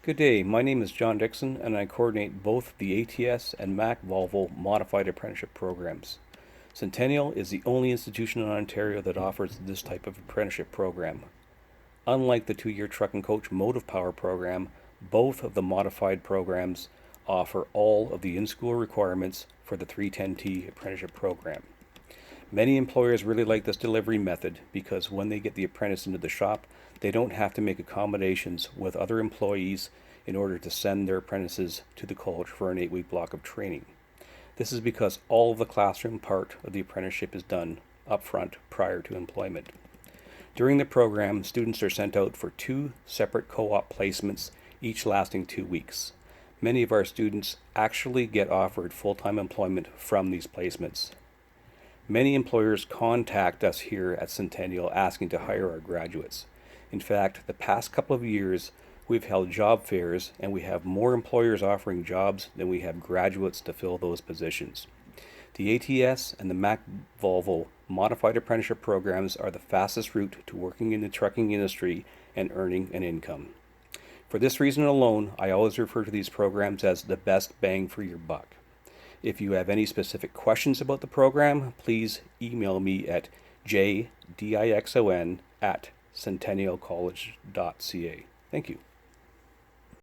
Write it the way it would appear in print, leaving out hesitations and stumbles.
Good day, my name is John Dixon and I coordinate both the ATS and Mack Volvo Modified Apprenticeship programs. Centennial is the only institution in Ontario that offers this type of apprenticeship program. Unlike the 2-year truck and coach motive power program, both of the modified programs offer all of the in-school requirements for the 310T apprenticeship program. Many employers really like this delivery method because when they get the apprentice into the shop, they don't have to make accommodations with other employees in order to send their apprentices to the college for an 8-week block of training. This is because all of the classroom part of the apprenticeship is done up front prior to employment. During the program, students are sent out for 2 separate co-op placements, each lasting 2 weeks. Many of our students actually get offered full-time employment from these placements. Many employers contact us here at Centennial asking to hire our graduates. In fact, the past couple of years, we've held job fairs and we have more employers offering jobs than we have graduates to fill those positions. The ATS and the Mack Volvo Modified Apprenticeship programs are the fastest route to working in the trucking industry and earning an income. For this reason alone, I always refer to these programs as the best bang for your buck. If you have any specific questions about the program, please email me at jdixon@centennialcollege.ca. Thank you.